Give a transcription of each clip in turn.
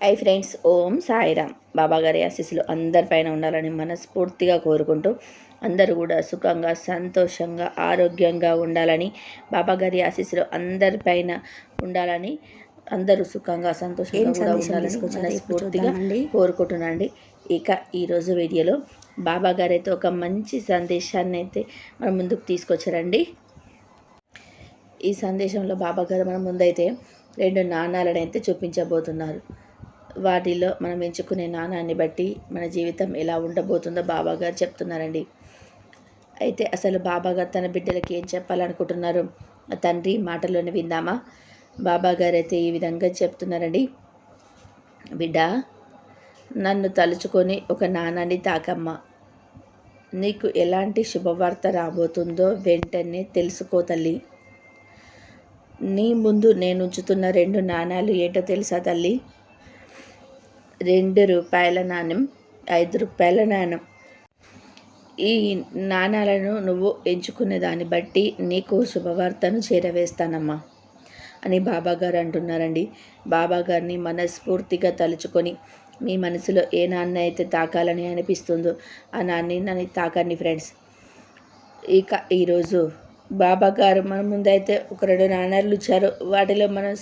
Hi friends, ఓం సాయిరామ్. బాబాగారి ఆశీస్సులు అందరిపైన ఉండాలని మనస్ఫూర్తిగా కోరుకుంటూ అందరూ కూడా సుఖంగా, సంతోషంగా, ఆరోగ్యంగా ఉండాలని, బాబాగారి ఆశీస్సులు అందరిపైన ఉండాలని, అందరూ సుఖంగా, సంతోషంగా కూడా ఉండాలని మనస్ఫూర్తిగా కోరుకుంటున్నాండి. ఇక ఈరోజు వీడియోలో బాబాగారు అయితే ఒక మంచి సందేశాన్ని అయితే మన ముందుకు తీసుకొచ్చారండి. ఈ సందేశంలో బాబాగారు మన ముందైతే 2 నాణాలను అయితే చూపించబోతున్నారు. వాటిలో మనం ఎంచుకునే నాణాన్ని బట్టి మన జీవితం ఎలా ఉండబోతుందో బాబాగారు చెప్తున్నారండి. అయితే అసలు బాబాగారు తన బిడ్డలకి ఏం చెప్పాలనుకుంటున్నారు, తండ్రి మాటలోనే విందామా? బాబాగారు అయితే ఈ విధంగా చెప్తున్నారండి. బిడ్డ, నన్ను తలుచుకొని ఒక నాణాన్ని తాకమ్మా. నీకు ఎలాంటి శుభవార్త రాబోతుందో వెంటనే తెలుసుకో తల్లి. నీ ముందు నేను ఉంచుతున్న 2 నాణాలు ఏంటో తెలుసా తల్లి? 2 రూపాయల నాణెం, 5 రూపాయల నాణెం. ఈ నాణాలను నువ్వు ఎంచుకునే దాన్ని బట్టి నీకు శుభవార్తను చేరవేస్తానమ్మా అని బాబాగారు అంటున్నారండి. బాబాగారిని మనస్ఫూర్తిగా తలుచుకొని మీ మనసులో ఏ నాన్న అయితే తాకాలని అనిపిస్తుందో ఆ నాన్ని తాకండి ఫ్రెండ్స్. ఇక ఈరోజు బాబాగారు మన ముందైతే ఒక 2 నాణాలు ఇచ్చారు. వాటిలో మనం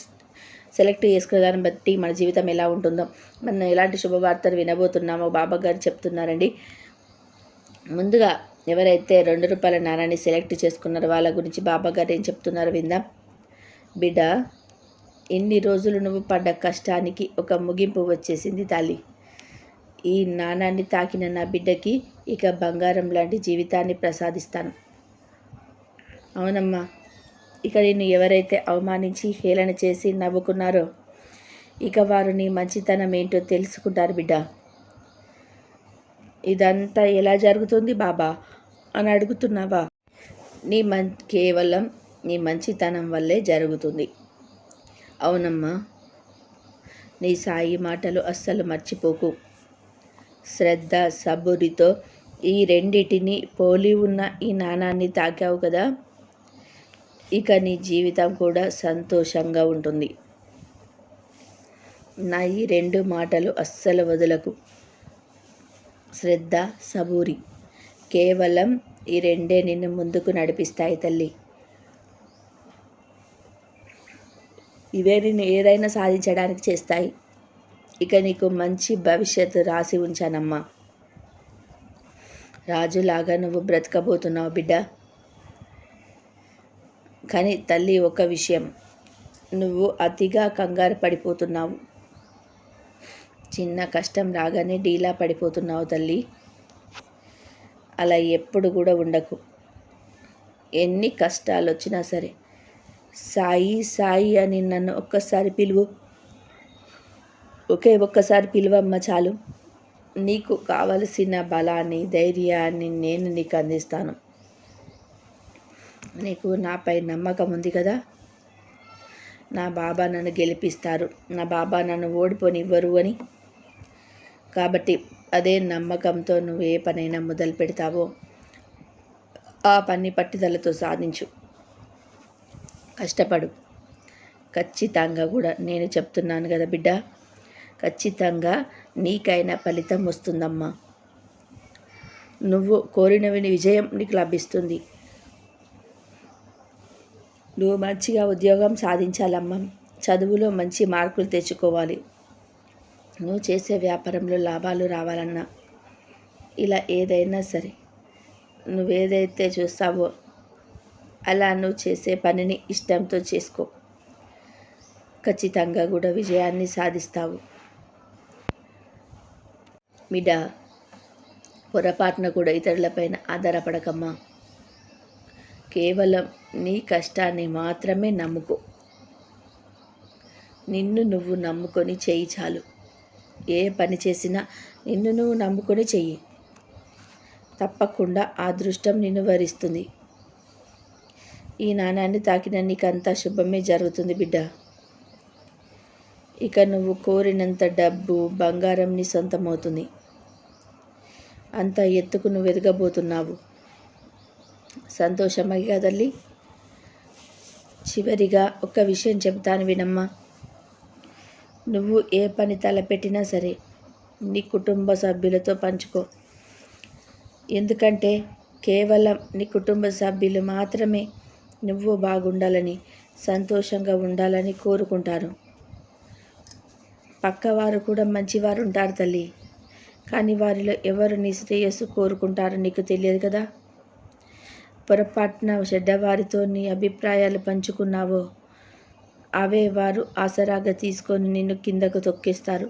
సెలెక్ట్ చేసుకునే దాన్ని బట్టి మన జీవితం ఎలా ఉంటుందో, మనం ఎలాంటి శుభవార్తలు వినబోతున్నామో బాబాగారు చెప్తున్నారండి. ముందుగా ఎవరైతే 2 రూపాయల నాణాన్ని సెలెక్ట్ చేసుకున్నారో వాళ్ళ గురించి బాబాగారు ఏం చెప్తున్నారో విందాం. బిడ్డ, ఇన్ని రోజులు నువ్వు పడ్డ కష్టానికి ఒక ముగింపు వచ్చేసింది తల్లి. ఈ నాణాన్ని తాకిన నా బిడ్డకి ఇక బంగారం లాంటి జీవితాన్ని ప్రసాదిస్తాను. అవునమ్మా, ఇక నిన్ను ఎవరైతే అవమానించి హేళన చేసి నవ్వుకున్నారో ఇక వారు నీ మంచితనం ఏంటో తెలుసుకుంటారు బిడ్డ. ఇదంతా ఎలా జరుగుతుంది బాబా అని అడుగుతున్నావా? కేవలం నీ మంచితనం వల్లే జరుగుతుంది. అవునమ్మా, నీ సాయి మాటలు అస్సలు మర్చిపోకు. శ్రద్ధ, సబూరితో ఈ రెండిటిని పోలి ఉన్న ఈ నాణాన్ని తాకావు కదా, ఇక నీ జీవితం కూడా సంతోషంగా ఉంటుంది. నా ఈ 2 మాటలు అస్సలు వదలకు. శ్రద్ధ, సబూరి, కేవలం ఈ 2 నిన్ను ముందుకు నడిపిస్తాయి తల్లి. ఇవే నిన్ను ఏదైనా సాధించడానికి చేస్తాయి. ఇక నీకు మంచి భవిష్యత్తు రాసి ఉంచానమ్మా. రాజులాగా నువ్వు బ్రతకబోతున్నావు బిడ్డ. కానీ తల్లి, ఒక విషయం, నువ్వు అతిగా కంగారు పడిపోతున్నావు. చిన్న కష్టం రాగానే డీలా పడిపోతున్నావు తల్లి. అలా ఎప్పుడు కూడా ఉండకు. ఎన్ని కష్టాలు వచ్చినా సరే సాయి సాయి అని నన్ను ఒక్కసారి పిలువు. ఒక్కసారి పిలువమ్మ చాలు. నీకు కావలసిన బలాన్ని, ధైర్యాన్ని నేను నీకు అందిస్తాను. నీకు నాపై నమ్మకం ఉంది కదా? నా బాబా నన్ను గెలిపిస్తారు, నా బాబా నన్ను ఓడిపోనివ్వరు అని. కాబట్టి అదే నమ్మకంతో నువ్వు ఏ పనైనా మొదలు పెడతావో ఆ పని పట్టుదలతో సాధించు. కష్టపడు. ఖచ్చితంగా కూడా నేను చెప్తున్నాను కదా బిడ్డ, ఖచ్చితంగా నీకైనా ఫలితం వస్తుందమ్మా. నువ్వు కోరిన విజయం నీకు లభిస్తుంది. నువ్వు మంచిగా ఉద్యోగం సాధించాలమ్మా. చదువులో మంచి మార్కులు తెచ్చుకోవాలి. నువ్వు చేసే వ్యాపారంలో లాభాలు రావాలన్నా, ఇలా ఏదైనా సరే నువ్వేదైతే చూస్తావో అలా నువ్వు చేసే పనిని ఇష్టంతో చేసుకో. ఖచ్చితంగా కూడా విజయాన్ని సాధిస్తావు. బిడ్డ, పొరపాటున కూడా ఇతరులపైన ఆధారపడకమ్మా. కేవలం నీ కష్టాన్ని మాత్రమే నమ్ముకో. నిన్ను నువ్వు నమ్ముకొని చెయ్యి చాలు. ఏ పని చేసినా నిన్ను నువ్వు నమ్ముకొని చెయ్యి. తప్పకుండా ఆ అదృష్టం నిన్ను వరిస్తుంది. ఈ నాణాన్ని తాకిన నీకంతా శుభమే జరుగుతుంది బిడ్డ. ఇక నువ్వు కోరినంత డబ్బు, బంగారం నీ సొంతమవుతుంది. అంత ఎత్తుకు నువ్వు ఎదగబోతున్నావు. సంతోషమే కదల్లి. చివరిగా ఒక విషయం చెప్తాను వినమ్మా. నువ్వు ఏ పని తలపెట్టినా సరే నీ కుటుంబ సభ్యులతో పంచుకో. ఎందుకంటే కేవలం నీ కుటుంబ సభ్యులు మాత్రమే నువ్వు బాగుండాలని, సంతోషంగా ఉండాలని కోరుకుంటారు. పక్కవారు కూడా మంచివారు ఉంటారు తల్లి. కానీ వారిలో ఎవరు నీ శ్రేయస్సు కోరుకుంటారో నీకు తెలియదు కదా. పొరపాటున చెడ్డవారితో నీ అభిప్రాయాలు పంచుకున్నావో అవే వారు ఆసరాగా తీసుకొని నిన్ను కిందకు తొక్కేస్తారు.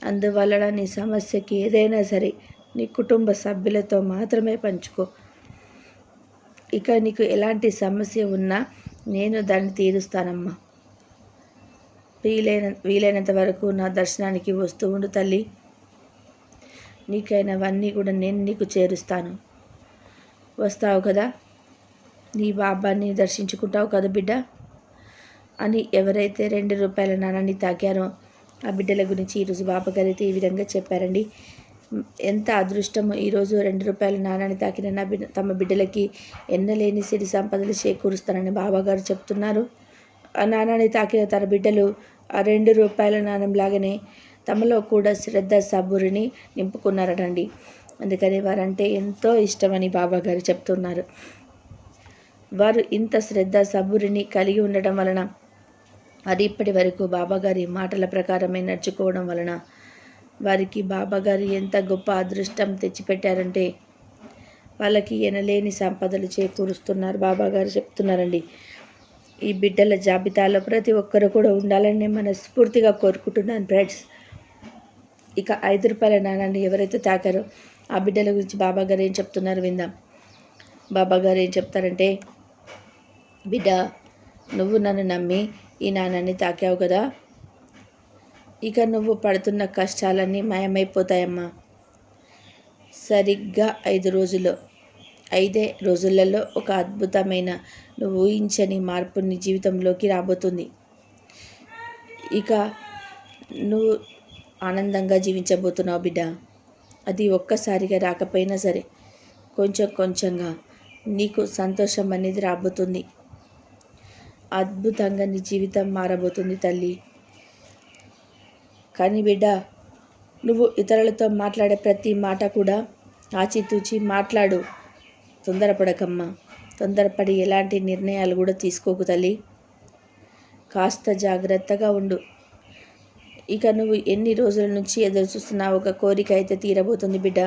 అందువలన నీ సమస్యకి ఏదైనా సరే నీ కుటుంబ సభ్యులతో మాత్రమే పంచుకో. ఇక నీకు ఎలాంటి సమస్య ఉన్నా నేను దాన్ని తీరుస్తానమ్మా. వీలైనంత వరకు నా దర్శనానికి వస్తూ ఉండు తల్లి. నీకైనవన్నీ కూడా నేను నీకు చేరుస్తాను. వస్తావు కదా, నీ బాబాని దర్శించుకుంటావు కదా బిడ్డ అని ఎవరైతే 2 రూపాయల నాణాన్ని తాకారో ఆ బిడ్డల గురించి ఈరోజు బాబాగారు అయితే ఈ విధంగా చెప్పారండి. ఎంత అదృష్టము ఈరోజు 2 రూపాయల నాణాన్ని తాకిన తమ బిడ్డలకి ఎన్నలేని సిరి సంపదలు చేకూరుస్తానని బాబాగారు చెప్తున్నారు. ఆ నాణాన్ని తాకిన తన బిడ్డలు ఆ 2 రూపాయల నాణం లాగానే తమలో కూడా శ్రద్ధ సబూరిని నింపుకున్నారటండి. అందుకని వారంటే ఎంతో ఇష్టమని బాబాగారు చెప్తున్నారు. వారు ఇంత శ్రద్ధ సబూరిని కలిగి ఉండటం వలన, అది ఇప్పటి వరకు బాబాగారి మాటల ప్రకారమే నడుచుకోవడం వలన వారికి బాబాగారు ఎంత గొప్ప అదృష్టం తెచ్చిపెట్టారంటే వాళ్ళకి ఎనలేని సంపదలు చేకూరుస్తున్నారు బాబాగారు చెప్తున్నారండి. ఈ బిడ్డల జాబితాలో ప్రతి ఒక్కరు కూడా ఉండాలని మనస్ఫూర్తిగా కోరుకుంటున్నాను ఫ్రెండ్స్. ఇక 5 రూపాయల నాణాన్ని ఎవరైతే తాకారో ఆ బిడ్డల గురించి బాబాగారు ఏం చెప్తున్నారు విందాం. బాబాగారు ఏం చెప్తారంటే, బిడ్డ, నువ్వు నన్ను నమ్మి ఈ నాణాన్ని తాకావు కదా, ఇక నువ్వు పడుతున్న కష్టాలన్నీ మాయమైపోతాయమ్మా. సరిగ్గా 5 రోజులలో ఒక అద్భుతమైన నువ్వు ఊహించని మార్పు నీ జీవితంలోకి రాబోతుంది. ఇక నువ్వు ఆనందంగా జీవించబోతున్నావు బిడ్డ. అది ఒక్కసారిగా రాకపోయినా సరే కొంచెం కొంచెంగా నీకు సంతోషం అనేది రాబోతుంది. అద్భుతంగా నీ జీవితం మారబోతుంది తల్లి. కానీ బిడ్డ, నువ్వు ఇతరులతో మాట్లాడే ప్రతి మాట కూడా ఆచితూచి మాట్లాడు. తొందరపడకమ్మా. తొందరపడి ఎలాంటి నిర్ణయాలు కూడా తీసుకోకు తల్లి. కాస్త జాగ్రత్తగా ఉండు. ఇక నువ్వు ఎన్ని రోజుల నుంచి ఎదురు చూస్తున్నావు, ఒక కోరిక అయితే తీరబోతుంది బిడ్డ.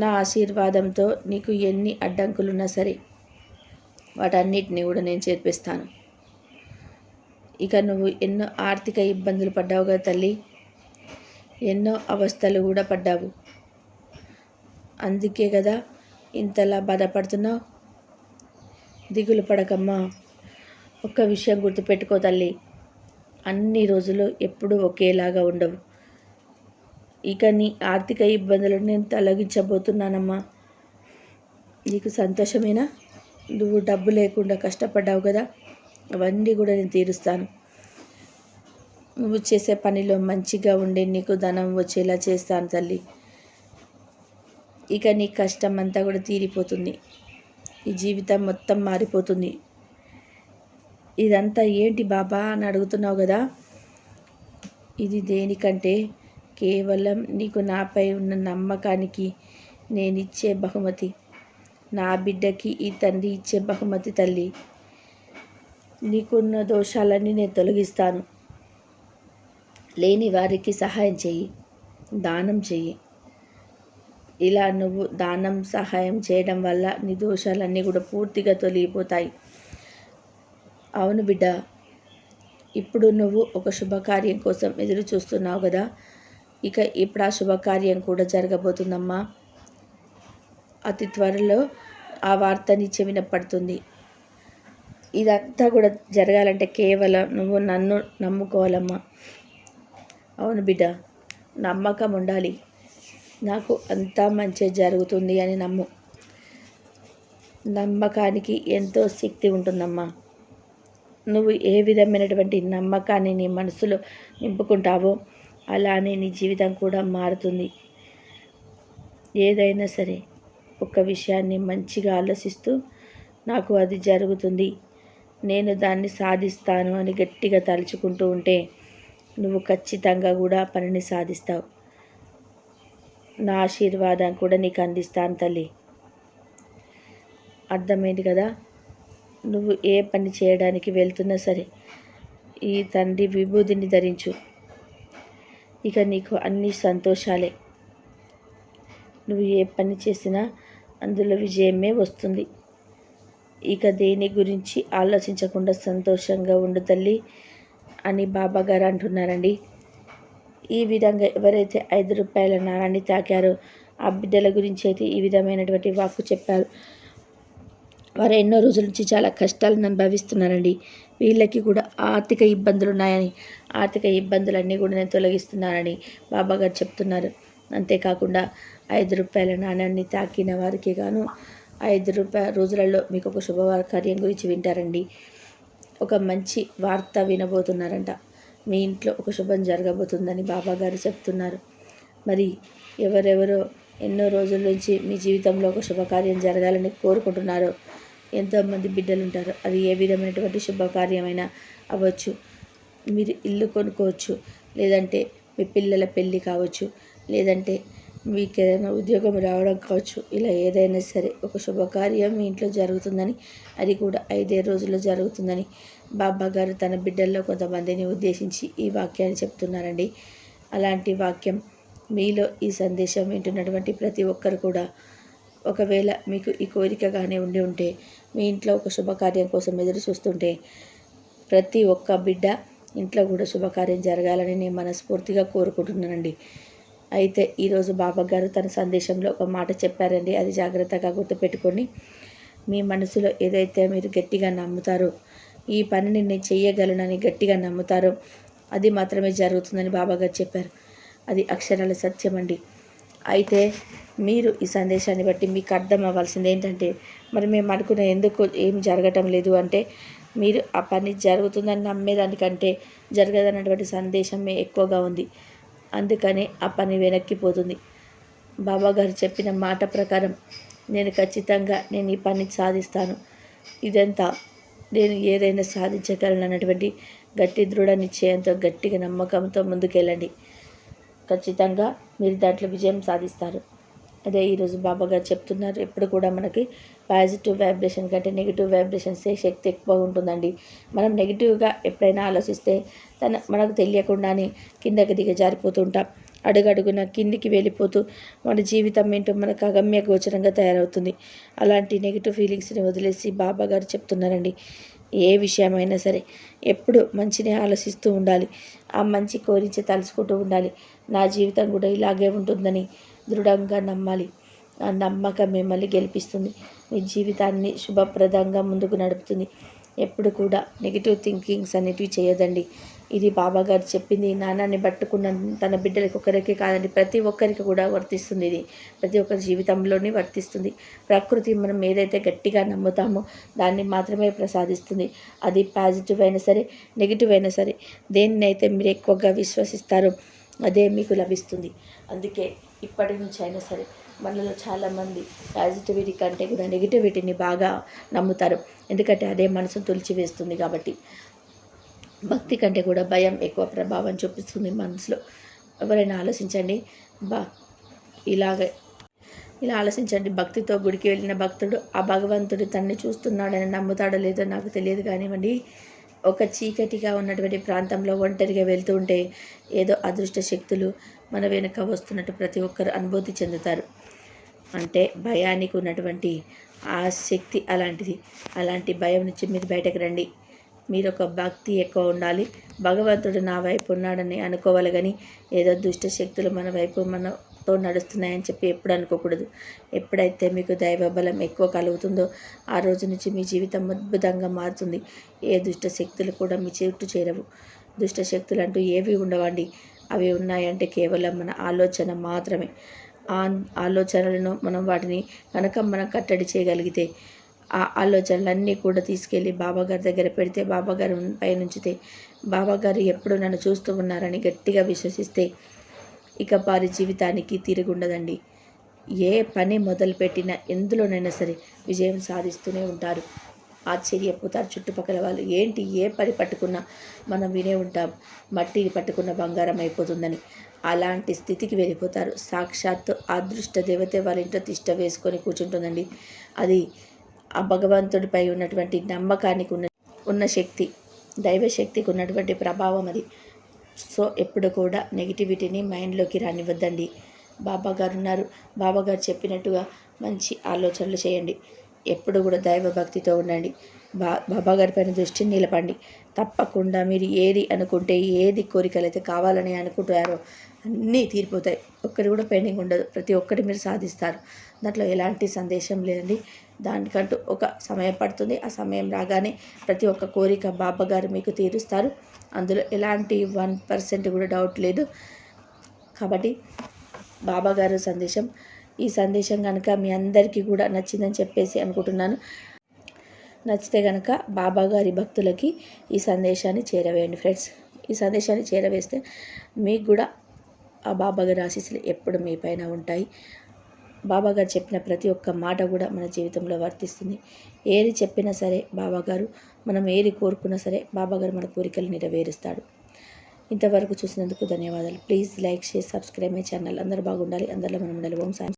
నా ఆశీర్వాదంతో నీకు ఎన్ని అడ్డంకులున్నా సరే వాటన్నిటిని కూడా నేను చేర్పిస్తాను. ఇక నువ్వు ఎన్నో ఆర్థిక ఇబ్బందులు పడ్డావు కదా తల్లి, ఎన్నో అవస్థలు కూడా పడ్డావు. అందుకే కదా ఇంతలా బాధపడుతున్నావు. దిగులు పడకమ్మా. ఒక్క విషయం గుర్తుపెట్టుకో తల్లి, అన్ని రోజులు ఎప్పుడూ ఒకేలాగా ఉండవు. ఇక నీ ఆర్థిక ఇబ్బందులను నేను తొలగించబోతున్నానమ్మా. నీకు సంతోషమేనా? నువ్వు డబ్బు లేకుండా కష్టపడ్డావు కదా, అవన్నీ కూడా నేను తీరుస్తాను. నువ్వు చేసే పనిలో మంచిగా ఉండే నీకు ధనం వచ్చేలా చేస్తాను తల్లి. ఇక నీ కష్టం అంతా కూడా తీరిపోతుంది. ఈ జీవితం మొత్తం మారిపోతుంది. ఇదంతా ఏంటి బాబా అని అడుగుతున్నావు కదా, ఇది దేనికంటే కేవలం నీకు నాపై ఉన్న నమ్మకానికి నేనిచ్చే బహుమతి. నా బిడ్డకి ఈ తండ్రి ఇచ్చే బహుమతి తల్లి. నీకున్న దోషాలన్నీ నేను తొలగిస్తాను. లేని వారికి సహాయం చెయ్యి, దానం చెయ్యి. ఇలా నువ్వు దానం సహాయం చేయడం వల్ల నీ దోషాలన్నీ కూడా పూర్తిగా తొలగిపోతాయి. అవును బిడ్డ, ఇప్పుడు నువ్వు ఒక శుభకార్యం కోసం ఎదురు చూస్తున్నావు కదా, ఇక ఇప్పుడు ఆ శుభకార్యం కూడా జరగబోతుందమ్మా. అతి త్వరలో ఆ వార్త నీ చెవిన పడుతుంది. ఇదంతా కూడా జరగాలంటే కేవలం నువ్వు నన్ను నమ్ముకోవాలమ్మా. అవును బిడ్డ, నమ్మకం ఉండాలి. నాకు అంతా మంచి జరుగుతుంది అని నమ్ము. నమ్మకానికి ఎంతో శక్తి ఉంటుందమ్మా. నువ్వు ఏ విధమైనటువంటి నమ్మకాన్ని నీ మనసులో నింపుకుంటావో అలానే నీ జీవితం కూడా మారుతుంది. ఏదైనా సరే ఒక విషయాన్ని మంచిగా ఆలోచిస్తూ నాకు అది జరుగుతుంది, నేను దాన్ని సాధిస్తాను అని గట్టిగా తలుచుకుంటూ ఉంటే నువ్వు ఖచ్చితంగా కూడా పనిని సాధిస్తావు. నా ఆశీర్వాదం కూడా నీకు అందిస్తాను తల్లి. అర్థమైంది కదా? నువ్వు ఏ పని చేయడానికి వెళ్తున్నా సరే ఈ తండ్రి విభూతిని ధరించు. ఇక నీకు అన్ని సంతోషాలే. నువ్వు ఏ పని చేసినా అందులో విజయమే వస్తుంది. ఇక దేని గురించి ఆలోచించకుండా సంతోషంగా ఉండు తల్లి అని బాబాగారు అంటున్నారండి. ఈ విధంగా ఎవరైతే 5 రూపాయల నాణాన్ని తాకారో ఆ బిడ్డల గురించి అయితే ఈ విధమైనటువంటి వాక్కు చెప్పారు. వారు ఎన్నో రోజుల నుంచి చాలా కష్టాలను అనుభవిస్తున్నారండి. వీళ్ళకి కూడా ఆర్థిక ఇబ్బందులు ఉన్నాయని, ఆర్థిక ఇబ్బందులన్నీ కూడా నేను తొలగిస్తున్నానని బాబాగారు చెప్తున్నారు. అంతేకాకుండా 5 రూపాయల నాణ్యాన్ని తాకిన వారికి గాను 5 రోజులలో మీకు ఒక శుభకార్యం గురించి వింటారండి. ఒక మంచి వార్త వినబోతున్నారంట. మీ ఇంట్లో ఒక శుభం జరగబోతుందని బాబాగారు చెప్తున్నారు. మరి ఎవరెవరో ఎన్నో రోజుల నుంచి మీ జీవితంలో ఒక శుభకార్యం జరగాలని కోరుకుంటున్నారో ఎంతోమంది బిడ్డలు ఉంటారు. అది ఏ విధమైనటువంటి శుభకార్యమైనా అవ్వచ్చు. మీరు ఇల్లు కొనుక్కోవచ్చు, లేదంటే మీ పిల్లల పెళ్ళి కావచ్చు, లేదంటే మీకు ఏదైనా ఉద్యోగం రావడం కావచ్చు. ఇలా ఏదైనా సరే ఒక శుభకార్యం మీ ఇంట్లో జరుగుతుందని, అది కూడా 5 రోజుల్లో జరుగుతుందని బాబాగారు తన బిడ్డల్లో కొంతమందిని ఉద్దేశించి ఈ వాక్యాన్ని చెప్తున్నారండి. అలాంటి వాక్యం మీలో ఈ సందేశం వింటున్నటువంటి ప్రతి ఒక్కరు కూడా ఒకవేళ మీకు ఈ కోరికగానే ఉంటే మీ ఇంట్లో ఒక శుభకార్యం కోసం ఎదురు చూస్తుంటే ప్రతి ఒక్క బిడ్డ ఇంట్లో కూడా శుభకార్యం జరగాలని నేను మనస్ఫూర్తిగా కోరుకుంటున్నానండి. అయితే ఈరోజు బాబాగారు తన సందేశంలో ఒక మాట చెప్పారండి. అది జాగ్రత్తగా గుర్తుపెట్టుకొని మీ మనసులో ఏదైతే మీరు గట్టిగా నమ్ముతారో, ఈ పనిని నేను చెయ్యగలనని గట్టిగా నమ్ముతారో అది మాత్రమే జరుగుతుందని బాబాగారు చెప్పారు. అది అక్షరాల సత్యం అండి. అయితే మీరు ఈ సందేశాన్ని బట్టి మీకు అర్థం అవ్వాల్సింది ఏంటంటే, మరి మేము అనుకున్న ఎందుకు ఏం జరగటం లేదు అంటే, మీరు ఆ పని జరుగుతుందని నమ్మేదానికంటే జరగదన్నటువంటి సందేశమే ఎక్కువగా ఉంది. అందుకని ఆ పని వెనక్కిపోతుంది. బాబాగారు చెప్పిన మాట ప్రకారం ఖచ్చితంగా నేను ఈ పని సాధిస్తాను, ఇదంతా నేను ఏదైనా సాధించగలను అన్నటువంటి గట్టి దృఢ నిశ్చయంతో గట్టిగా నమ్మకంతో ముందుకెళ్ళండి. ఖచ్చితంగా మీరు దాంట్లో విజయం సాధిస్తారు. అదే ఈరోజు బాబాగారు చెప్తున్నారు. ఎప్పుడు కూడా మనకి పాజిటివ్ వైబ్రేషన్ కంటే నెగిటివ్ వైబ్రేషన్సే శక్తి ఎక్కువ ఉంటుందండి. మనం నెగిటివ్గా ఎప్పుడైనా ఆలోచిస్తే మనకు తెలియకుండానే కిందకి దిగజారిపోతుంటాం. అడుగడుగున కిందికి వెళ్ళిపోతూ మన జీవితం ఏంటో మనకు అగమ్య గోచరంగా తయారవుతుంది. అలాంటి నెగిటివ్ ఫీలింగ్స్ని వదిలేసి బాబాగారు చెప్తున్నారండి, ఏ విషయమైనా సరే ఎప్పుడు మంచిని ఆలోచిస్తూ ఉండాలి, ఆ మంచి కోరించి తలుచుకుంటూ ఉండాలి. నా జీవితం కూడా ఇలాగే ఉంటుందని దృఢంగా నమ్మాలి. ఆ నమ్మకం మిమ్మల్ని గెలిపిస్తుంది, మీ జీవితాన్ని శుభప్రదంగా ముందుకు నడుపుతుంది. ఎప్పుడు కూడా నెగిటివ్ థింకింగ్స్ అనేటివి చేయదండి. ఇది బాబాగారు చెప్పింది. నాణాన్ని పట్టుకున్న తన బిడ్డలకి ఒకరికి కాదండి, ప్రతి ఒక్కరికి కూడా వర్తిస్తుంది. ఇది ప్రతి ఒక్కరి జీవితంలోనే వర్తిస్తుంది. ప్రకృతి మనం ఏదైతే గట్టిగా నమ్ముతామో దాన్ని మాత్రమే ప్రసాదిస్తుంది. అది పాజిటివ్ అయినా సరే నెగిటివ్ అయినా సరే, దేన్నైతే మీరు ఎక్కువగా విశ్వసిస్తారో అదే మీకు లభిస్తుంది. అందుకే ఇప్పటి నుంచి అయినా సరే మనలో చాలామంది పాజిటివిటీ కంటే కూడా నెగిటివిటీని బాగా నమ్ముతారు. ఎందుకంటే అదే మనసును తులిచివేస్తుంది కాబట్టి. భక్తి కంటే కూడా భయం ఎక్కువ ప్రభావం చూపిస్తుంది మనసులో. ఎవరైనా ఆలోచించండి, ఇలా ఆలోచించండి. భక్తితో గుడికి వెళ్ళిన భక్తుడు ఆ భగవంతుడు తనని చూస్తున్నాడని నమ్ముతాడో లేదో నాకు తెలియదు కానివ్వండి, ఒక చీకటిగా ఉన్నటువంటి ప్రాంతంలో ఒంటరిగా వెళ్తూ ఉంటే ఏదో అదృష్ట శక్తులు మన వెనుక వస్తున్నట్టు ప్రతి ఒక్కరు అనుభూతి చెందుతారు. అంటే భయానికి ఉన్నటువంటి ఆ శక్తి అలాంటిది. అలాంటి భయం నుంచి మీరు బయటకు రండి. మీరు ఒక భక్తి ఎక్కువ ఉండాలి. భగవంతుడు నా వైపు ఉన్నాడని అనుకోవాలి, కానీ ఏదో దుష్ట శక్తులు మన వైపు మనతో నడుస్తున్నాయని చెప్పి ఎప్పుడు అనుకోకూడదు. ఎప్పుడైతే మీకు దైవ బలం ఎక్కువ కలుగుతుందో ఆ రోజు నుంచి మీ జీవితం అద్భుతంగా మారుతుంది. ఏ దుష్ట శక్తులు కూడా మీ చుట్టూ చేరవు. దుష్ట శక్తులు అంటూ ఏవి ఉండవండి. అవి ఉన్నాయంటే కేవలం మన ఆలోచన మాత్రమే. ఆ ఆలోచనలను వాటిని కనుక మనం కట్టడి చేయగలిగితే, ఆ ఆలోచనలన్నీ కూడా తీసుకెళ్ళి బాబాగారి దగ్గర పెడితే, బాబాగారు పైనుంచితే, బాబాగారు ఎప్పుడు నన్ను చూస్తూ ఉన్నారని గట్టిగా విశ్వసిస్తే ఇక వారి జీవితానికి తిరుగుండదండి. ఏ పని మొదలుపెట్టినా ఎందులోనైనా సరే విజయం సాధిస్తూనే ఉంటారు. ఆశ్చర్యపోతారు చుట్టుపక్కల వాళ్ళు. ఏంటి ఏ పని పట్టుకున్నా మనం వినే ఉంటాం, మట్టిని పట్టుకున్న బంగారం అయిపోతుందని. అలాంటి స్థితికి వెళ్ళిపోతారు. సాక్షాత్తు అదృష్ట దేవతే వాళ్ళ ఇంట్లో తిష్ట వేసుకొని కూర్చుంటుందండి. అది ఆ భగవంతుడిపై ఉన్నటువంటి నమ్మకానికి ఉన్న శక్తి, దైవశక్తికి ఉన్నటువంటి ప్రభావం అది. సో ఎప్పుడు కూడా నెగిటివిటీని మైండ్లోకి రానివ్వద్దండి. బాబాగారు ఉన్నారు, బాబాగారు చెప్పినట్టుగా మంచి ఆలోచనలు చేయండి. ఎప్పుడు కూడా దైవభక్తితో ఉండండి. బాబాగారి పైన దృష్టిని నిలపండి. తప్పకుండా మీరు ఏది అనుకుంటే, ఏది కోరికలు అయితే కావాలని అనుకుంటారో అన్నీ తీరిపోతాయి. ఒక్కటి కూడా పెండింగ్ ఉండదు. ప్రతి ఒక్కటి మీరు సాధిస్తారు. దాంట్లో ఎలాంటి సందేశం లేదండి. దానికంటూ ఒక సమయం పడుతుంది. ఆ సమయం రాగానే ప్రతి ఒక్క కోరిక బాబాగారు మీకు తీరుస్తారు. అందులో ఎలాంటి 1% కూడా డౌట్ లేదు. కాబట్టి బాబాగారు సందేశం, ఈ సందేశం కనుక మీ అందరికీ కూడా నచ్చిందని చెప్పేసి అనుకుంటున్నాను. నచ్చితే కనుక బాబాగారి భక్తులకి ఈ సందేశాన్ని చేరవేయండి ఫ్రెండ్స్. ఈ సందేశాన్ని చేరవేస్తే మీకు కూడా ఆ బాబాగారి ఆశీస్సులు ఎప్పుడు మీ పైన ఉంటాయి. బాబాగారు చెప్పిన ప్రతి ఒక్క మాట కూడా మన జీవితంలో వర్తిస్తుంది. ఏది చెప్పినా సరే బాబాగారు, మనం ఏది కోరుకున్నా సరే బాబాగారు మన కోరికలు నెరవేరుస్తాడు. ఇంతవరకు చూసినందుకు ధన్యవాదాలు. Please like, share, subscribe my channel. అందరూ బాగుండాలి, అందరిలో మనం ఉండాలి. ఓం సాయి.